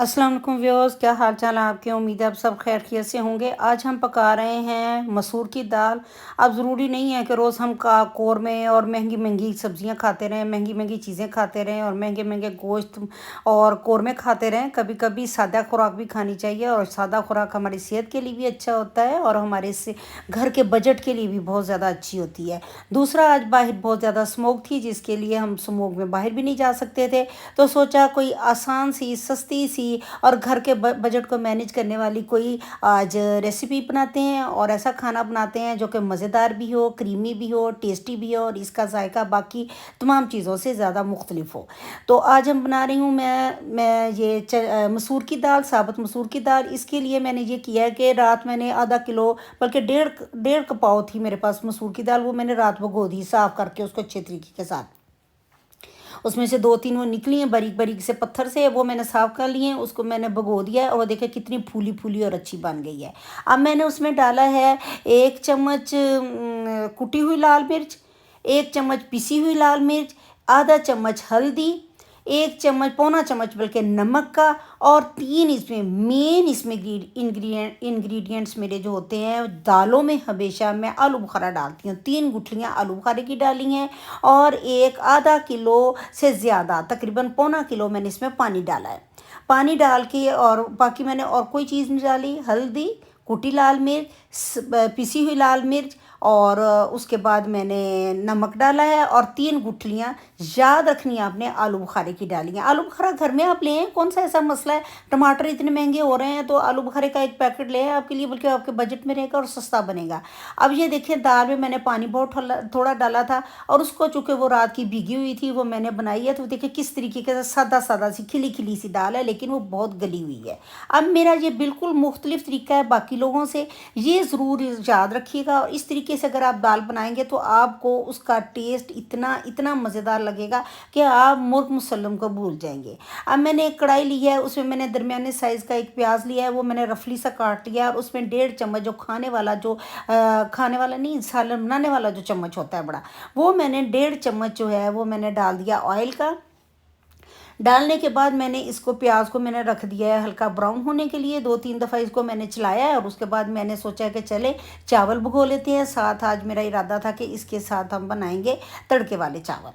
अस्सलाम वालेकुम व्यूअर्स, क्या हाल चाल है आपके। उम्मीद है आप सब खैरियत से होंगे। आज हम पका रहे हैं मसूर की दाल। अब ज़रूरी नहीं है कि रोज़ हम का कौरमे और महंगी महंगी सब्जियां खाते रहें, महंगी महंगी चीज़ें खाते रहें और महंगे महंगे गोश्त और कौरमे खाते रहें। कभी कभी सादा खुराक भी खानी चाहिए और सादा खुराक हमारी सेहत के लिए भी अच्छा होता है और हमारे से घर के बजट के लिए भी बहुत ज़्यादा अच्छी होती है। दूसरा, आज बाहर बहुत ज़्यादा स्मोक थी जिसके लिए हम स्मोक में बाहर भी नहीं जा सकते थे, तो सोचा कोई आसान सी सस्ती सी और घर के बजट को मैनेज करने वाली कोई आज रेसिपी बनाते हैं और ऐसा खाना बनाते हैं जो कि मज़ेदार भी हो, क्रीमी भी हो, टेस्टी भी हो और इसका जायका बाकी तमाम चीज़ों से ज़्यादा मुख्तलिफ हो। तो आज हम बना रही हूँ मैं ये मसूर की दाल, साबुत मसूर की दाल। इसके लिए मैंने ये किया है कि रात मैंने आधा किलो, बल्कि डेढ़ डेढ़ कपाव थी मेरे पास मसूर की दाल, वो मैंने रात भिगो दी साफ़ करके उसको अच्छे तरीके के साथ। उसमें से दो तीन वो निकली हैं बारीक बारीक से पत्थर से, वो मैंने साफ़ कर लिए हैं। उसको मैंने भिगो दिया है और देखिए कितनी फूली फूली और अच्छी बन गई है। अब मैंने उसमें डाला है 1 चम्मच कुटी हुई लाल मिर्च, 1 चम्मच पिसी हुई लाल मिर्च, आधा चम्मच हल्दी, 1 चम्मच पौना चम्मच बल्कि नमक का, और 3 इसमें मेन इसमें इंग्रेडिएंट्स मेरे जो होते हैं दालों में, हमेशा मैं आलू बुखारा डालती हूँ। 3 गुठलियाँ आलू बुखारे की डाली हैं और एक आधा किलो से ज़्यादा, तकरीबन पौना किलो मैंने इसमें पानी डाला है। पानी डाल के और बाकी मैंने और कोई चीज़ नहीं डाली। हल्दी, कुटी लाल मिर्च, पिसी हुई लाल मिर्च और उसके बाद मैंने नमक डाला है और 3 गुठलियाँ, याद रखनी है आपने, आलू बुखारे की डाली हैं। आलू बुखारा घर में आप लें, कौन सा ऐसा मसला है। टमाटर इतने महंगे हो रहे हैं तो आलू बुखारे का एक पैकेट ले आए आपके लिए, बल्कि आपके बजट में रहेगा और सस्ता बनेगा। अब ये देखिए, दाल में मैंने पानी बहुत थोड़ा डाला था और उसको चूँकि वो रात की भीगी हुई थी वो मैंने बनाई है। तो देखिए किस तरीके के सादा सादा सी खिली खिली सी दाल है, लेकिन वो बहुत गली हुई है। अब मेरा ये बिल्कुल मुख्तलिफ तरीका है बाकी लोगों से, ये ज़रूर याद रखिएगा। और इस तरीके से अगर आप दाल बनाएंगे तो आपको उसका टेस्ट इतना इतना मज़ेदार लगेगा कि आप मुर्ग मुसल्लम को भूल जाएंगे। अब मैंने एक कढ़ाई ली है, उसमें मैंने दरमियाने साइज़ का एक प्याज लिया है, वो मैंने रफली सा काट लिया और उसमें 1.5 चम्मच जो खाने वाला नहीं, सालन बनाने वाला जो चम्मच होता है बड़ा, वो मैंने 1.5 चम्मच जो है वो मैंने डाल दिया ऑयल का। डालने के बाद मैंने इसको, प्याज को मैंने रख दिया है हल्का ब्राउन होने के लिए। 2-3 दफ़ा इसको मैंने चलाया है और उसके बाद मैंने सोचा कि चले चावल भिगो लेते हैं साथ। आज मेरा इरादा था कि इसके साथ हम बनाएंगे तड़के वाले चावल।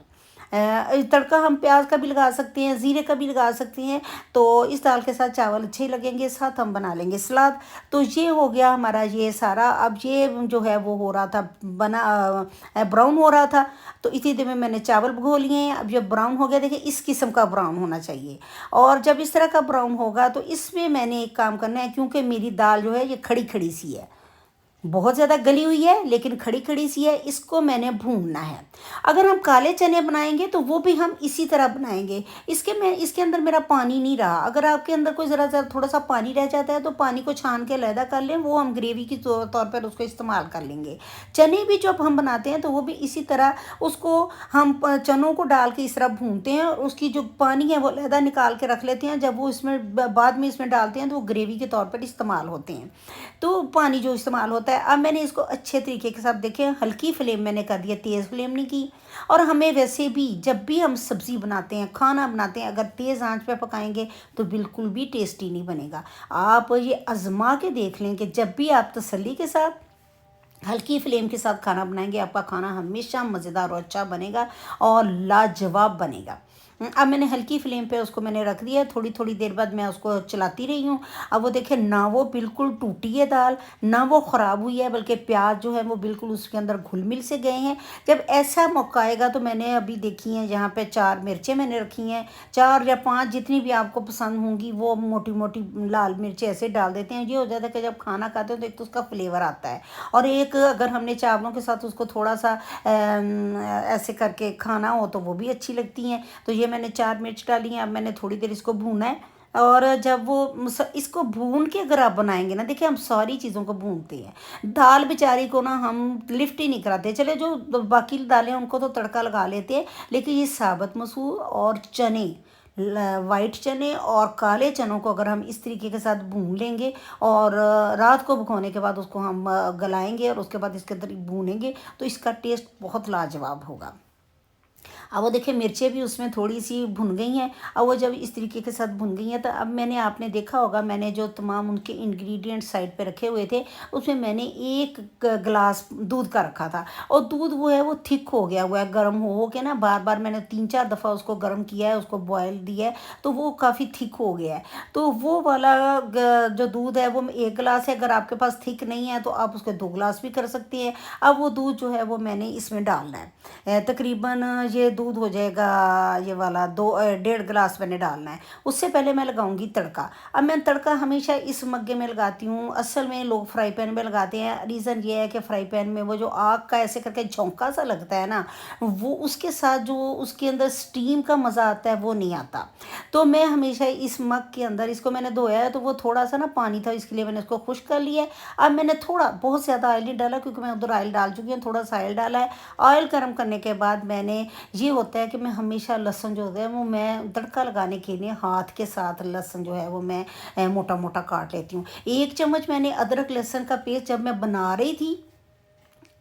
तड़का हम प्याज का भी लगा सकते हैं, ज़ीरे का भी लगा सकते हैं, तो इस दाल के साथ चावल अच्छे ही लगेंगे। साथ हम बना लेंगे सलाद। तो ये हो गया हमारा ये सारा। अब ये जो है वो हो रहा था, ब्राउन हो रहा था, तो इसी देर में मैंने चावल भिगो लिए हैं। अब जब ब्राउन हो गया, देखिए इस किस्म का ब्राउन होना चाहिए। और जब इस तरह का ब्राउन होगा तो इसमें मैंने एक काम करना है, क्योंकि मेरी दाल जो है ये खड़ी खड़ी सी है, बहुत ज़्यादा गली हुई है लेकिन खड़ी खड़ी सी है, इसको मैंने भूनना है। अगर हम काले चने बनाएंगे तो वो भी हम इसी तरह बनाएंगे। इसके अंदर मेरा पानी नहीं रहा। अगर आपके अंदर कोई ज़रा ज़रा थोड़ा सा पानी रह जाता है तो पानी को छान के अलहदा कर लें, वो हम ग्रेवी के तौर पर उसको इस्तेमाल कर लेंगे। चने भी जब हम बनाते हैं तो वो भी इसी तरह, उसको हम चनों को डाल के इस तरह भूनते हैं और उसकी जो पानी है वो अलहदा निकाल के रख लेते हैं। जब वो इसमें बाद में इसमें डालते हैं तो वो ग्रेवी के तौर पर इस्तेमाल होते हैं, तो पानी जो इस्तेमाल होता है। अब मैंने इसको अच्छे तरीके के साथ, देखें हल्की फ्लेम मैंने कर दिया, तेज़ फ्लेम नहीं की। और हमें वैसे भी जब भी हम सब्ज़ी बनाते हैं, खाना बनाते हैं, अगर तेज़ आंच पे पकाएंगे तो बिल्कुल भी टेस्टी नहीं बनेगा। आप ये आजमा के देख लें कि जब भी आप तसल्ली के साथ हल्की फ्लेम के साथ खाना बनाएंगे, आपका खाना हमेशा मज़ेदार और अच्छा बनेगा और लाजवाब बनेगा। अब मैंने हल्की फ्लेम पे उसको मैंने रख दिया। थोड़ी थोड़ी देर बाद मैं उसको चलाती रही हूँ। अब वो देखें, ना वो बिल्कुल टूटी है दाल, ना वो ख़राब हुई है, बल्कि प्याज जो है वो बिल्कुल उसके अंदर घुल मिल से गए हैं। जब ऐसा मौका आएगा तो मैंने अभी देखी हैं यहाँ पे 4 मिर्चें मैंने रखी हैं, 4 या 5 जितनी भी आपको पसंद होंगी, वो मोटी मोटी लाल मिर्चें ऐसे डाल देते हैं। ये हो जाता है कि जब खाना खाते हो तो एक तो उसका फ्लेवर आता है, और एक अगर हमने चावलों के साथ उसको थोड़ा सा ऐसे करके खाना हो तो वो भी अच्छी लगती हैं। तो ये मैंने 4 मिर्च डाली हैं। अब मैंने थोड़ी देर इसको भूना है, और जब वो इसको भून के अगर आप बनाएंगे ना, देखिए हम सारी चीज़ों को भूनते हैं, दाल बेचारी को ना हम लिफ्ट ही नहीं कराते। चले जो बाकी दालें उनको तो तड़का लगा लेते हैं, लेकिन ये साबुत मसूर और चने, वाइट चने और काले चनों को अगर हम इस तरीके के साथ भून लेंगे और रात को भिगोने के बाद उसको हम गलाएंगे और उसके बाद इसके अंदर भूनेंगे, तो इसका टेस्ट बहुत लाजवाब होगा। अब वो देखिए मिर्चें भी उसमें थोड़ी सी भुन गई हैं। अब वो जब इस तरीके के साथ भुन गई हैं तो अब मैंने आपने देखा होगा मैंने जो तमाम उनके इंग्रेडिएंट साइड पे रखे हुए थे उसमें मैंने एक गिलास दूध का रखा था। और दूध वो है वो थिक हो गया हुआ है, गर्म हो के ना बार बार मैंने 3-4 दफ़ा उसको गर्म किया है, उसको बॉयल दिया है, तो वो काफ़ी थिक हो गया है। तो वो वाला जो दूध है वो एक गिलास है, अगर आपके पास थिक नहीं है तो आप उसके 2 गिलास भी कर सकती हैं। अब वो दूध जो है वो मैंने इसमें डालना है। तकरीबन ये दूध हो जाएगा, ये वाला 1.5 गिलास मैंने डालना है। उससे पहले मैं लगाऊंगी तड़का। अब मैं तड़का हमेशा इस मग्गे में लगाती हूँ, असल में लोग फ्राई पैन में लगाते हैं। रीज़न ये है कि फ्राई पैन में वो जो आग का ऐसे करके झोंका सा लगता है ना, वो उसके साथ जो उसके अंदर स्टीम का मज़ा आता है वो नहीं आता। तो मैं हमेशा इस मग के अंदर, इसको मैंने धोया है तो वो थोड़ा सा ना पानी था, इसके लिए मैंने इसको खुश्क कर लिया है। अब मैंने थोड़ा, बहुत ज़्यादा ऑयल नहीं डाला क्योंकि मैं उधर ऑयल डाल चुकी हूँ, थोड़ा सा ऑयल डाला है। ऑयल गर्म करने के बाद मैंने, ये होता है कि मैं हमेशा लहसुन जो होता है वो मैं तड़का लगाने के लिए हाथ के साथ लहसुन जो है वो मैं मोटा मोटा काट लेती हूँ। 1 चम्मच मैंने अदरक लहसुन का पेस्ट जब मैं बना रही थी,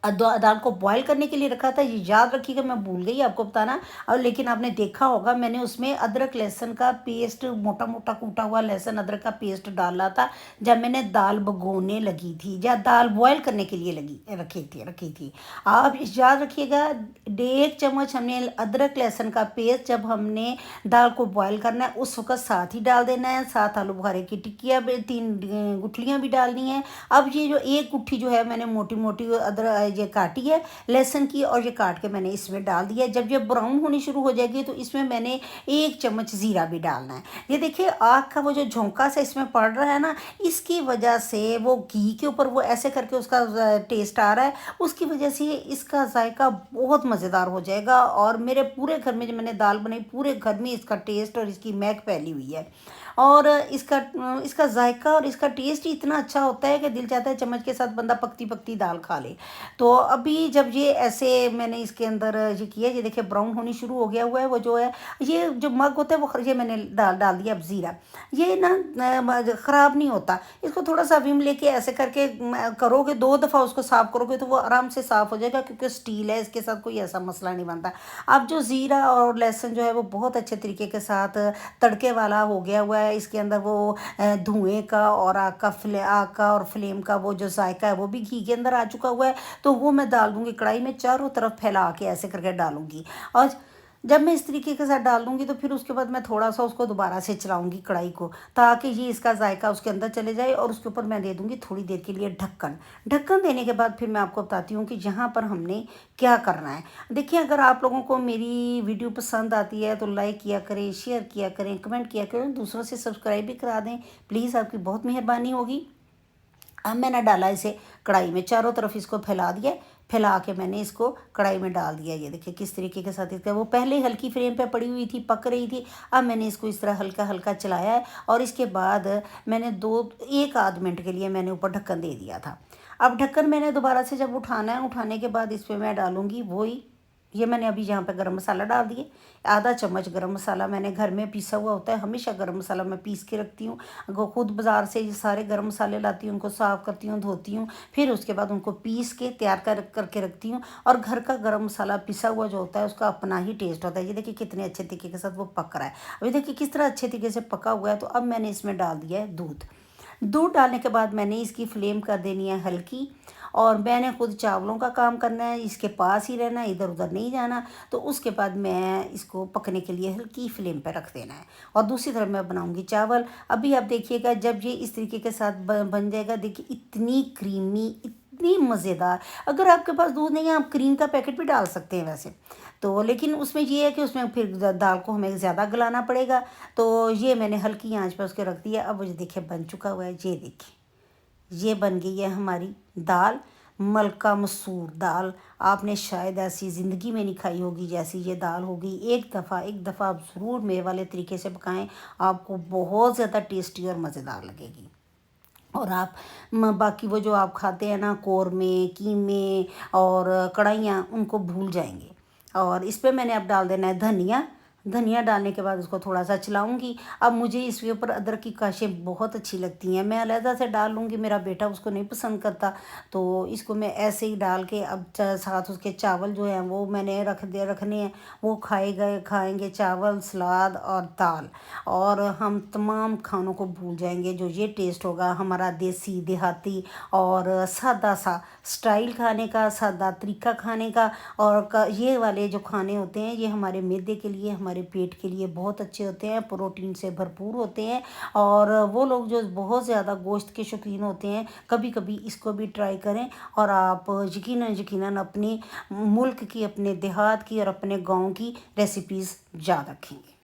दाल को बॉयल करने के लिए रखा था, ये याद रखिएगा, मैं भूल गई आपको बताना। और लेकिन आपने देखा होगा मैंने उसमें अदरक लहसुन का पेस्ट, मोटा मोटा कूटा हुआ लहसुन अदरक का पेस्ट डाला था जब मैंने दाल भगोने लगी थी या दाल बॉयल करने के लिए लगी रखी थी। आप याद रखिएगा, 1 चम्मच हमने अदरक लहसुन का पेस्ट जब हमने दाल को बॉयल करना है उस वक्त साथ ही डाल देना है। साथ आलू बुखारे की टिक्कियाँ 3 गुठलियाँ भी डालनी है। अब ये जो एक गुट्ठी जो है मैंने मोटी मोटी अदरक ये काटी है लहसुन की, और ये काट के मैंने इसमें डाल दिया है। जब ये ब्राउन होनी शुरू हो जाएगी तो इसमें मैंने 1 चम्मच ज़ीरा भी डालना है। ये देखिए आग का वो जो झोंका सा इसमें पड़ रहा है ना, इसकी वजह से वो घी के ऊपर वो ऐसे करके उसका टेस्ट आ रहा है, उसकी वजह से इसका जायका बहुत मज़ेदार हो जाएगा। और मेरे पूरे घर में जब मैंने दाल बनाई पूरे घर में इसका टेस्ट और इसकी महक फैली हुई है। और इसका इसका जायका और इसका टेस्ट ही इतना अच्छा होता है कि दिल चाहता है चम्मच के साथ बंदा पकती पकती दाल खा ले। तो अभी जब ये ऐसे मैंने इसके अंदर ये किया, ये देखिए ब्राउन होनी शुरू हो गया हुआ है, वो जो है ये जो मग होता है वो, ये मैंने डाल डाल दिया अब ज़ीरा। ये ना ख़राब नहीं होता, इसको थोड़ा सा विम लेके ऐसे करके करोगे, 2 दफ़ा उसको साफ़ करोगे तो वो आराम से साफ़ हो जाएगा क्योंकि स्टील है, इसके साथ कोई ऐसा मसला नहीं बनता। अब जो ज़ीरा और लहसुन जो है वो बहुत अच्छे तरीके के साथ तड़के वाला हो गया हुआ है, इसके अंदर वो धुएं का और आग का और फ्लेम का वो जो जायका है वो भी घी के अंदर आ चुका हुआ है। तो वो मैं डाल दूँगी कढ़ाई में, चारों तरफ फैला के ऐसे करके डालूँगी। और जब मैं इस तरीके के साथ डाल दूँगी तो फिर उसके बाद मैं थोड़ा सा उसको दोबारा से चलाऊँगी कढ़ाई को, ताकि ये इसका जायका उसके अंदर चले जाए। और उसके ऊपर मैं दे दूँगी थोड़ी देर के लिए ढक्कन। ढक्कन देने के बाद फिर मैं आपको बताती हूँ कि यहाँ पर हमने क्या करना है। देखिए अगर आप लोगों को मेरी वीडियो पसंद आती है तो लाइक किया करें, शेयर किया करें, कमेंट किया करें, दूसरों से सब्सक्राइब भी करा दें प्लीज़, आपकी बहुत मेहरबानी होगी। अब मैंने डाला इसे कढ़ाई में, चारों तरफ इसको फैला दिया, फैला के मैंने इसको कढ़ाई में डाल दिया। ये देखिए किस तरीके के साथ इसका, वो पहले हल्की फ्लेम पे पड़ी हुई थी, पक रही थी। अब मैंने इसको इस तरह हल्का हल्का चलाया है और इसके बाद मैंने 1 आध मिनट के लिए मैंने ऊपर ढक्कन दे दिया था। अब ढक्कन मैंने दोबारा से जब उठाना है, उठाने के बाद इस पर मैं डालूँगी वही, ये मैंने अभी यहाँ पे गरम मसाला डाल दिए, ½ चम्मच गरम मसाला मैंने घर में पीसा हुआ होता है, हमेशा गरम मसाला मैं पीस के रखती हूँ। खुद बाज़ार से ये सारे गरम मसाले लाती हूँ, उनको साफ़ करती हूँ, धोती हूँ, फिर उसके बाद उनको पीस के तैयार करके रखती हूँ। और घर का गरम मसाला पिसा हुआ जो होता है उसका अपना ही टेस्ट होता है। ये देखिए कितने अच्छे तरीके के साथ वो पक रहा है, अभी देखिए किस तरह अच्छे तरीके से पका हुआ है। तो अब मैंने इसमें डाल दिया है दूध। दूध डालने के बाद मैंने इसकी फ्लेम कर देनी है हल्की, और मैंने खुद चावलों का काम करना है, इसके पास ही रहना है, इधर उधर नहीं जाना। तो उसके बाद मैं इसको पकने के लिए हल्की फ्लेम पर रख देना है। और दूसरी तरफ मैं बनाऊंगी चावल। अभी आप देखिएगा जब ये इस तरीके के साथ बन जाएगा, देखिए इतनी क्रीमी, इतनी मज़ेदार। अगर आपके पास दूध नहीं है आप क्रीम का पैकेट भी डाल सकते हैं वैसे तो, लेकिन उसमें ये है कि उसमें फिर दाल को हमें ज़्यादा गलाना पड़ेगा। तो ये मैंने हल्की आंच पर उसके रख दिया। अब मुझे देखिए बन चुका हुआ है, ये देखिए ये बन गई है हमारी दाल, मलका मसूर दाल। आपने शायद ऐसी ज़िंदगी में नहीं खाई होगी जैसी ये दाल होगी। एक दफ़ा आप ज़रूर मेरे वाले तरीके से पकाएं, आपको बहुत ज़्यादा टेस्टी और मज़ेदार लगेगी। और आप बाकी वो जो आप खाते हैं ना कौरमे, कीमे और कढ़ाइयाँ, उनको भूल जाएंगे। और इस पे मैंने अब डाल देना है धनिया, धनिया डालने के बाद उसको थोड़ा सा चलाऊंगी। अब मुझे इसके ऊपर अदरक की काशें बहुत अच्छी लगती हैं, मैं अलहदा से डाल लूँगी, मेरा बेटा उसको नहीं पसंद करता। तो इसको मैं ऐसे ही डाल के अब साथ उसके चावल जो हैं वो मैंने रखने हैं। वो खाएंगे चावल, सलाद और दाल। और हम तमाम खानों को भूल जाएंगे। जो ये टेस्ट होगा हमारा देसी देहाती और सादा सा स्टाइल खाने का, सादा तरीका खाने का। और ये वाले जो खाने होते हैं ये हमारे मैदे के लिए, हमारे पेट के लिए बहुत अच्छे होते हैं, प्रोटीन से भरपूर होते हैं। और वो लोग जो बहुत ज़्यादा गोश्त के शौकीन होते हैं, कभी कभी इसको भी ट्राई करें। और आप यकीनन यकीनन अपने मुल्क की, अपने देहात की और अपने गांव की रेसिपीज़ याद रखेंगे।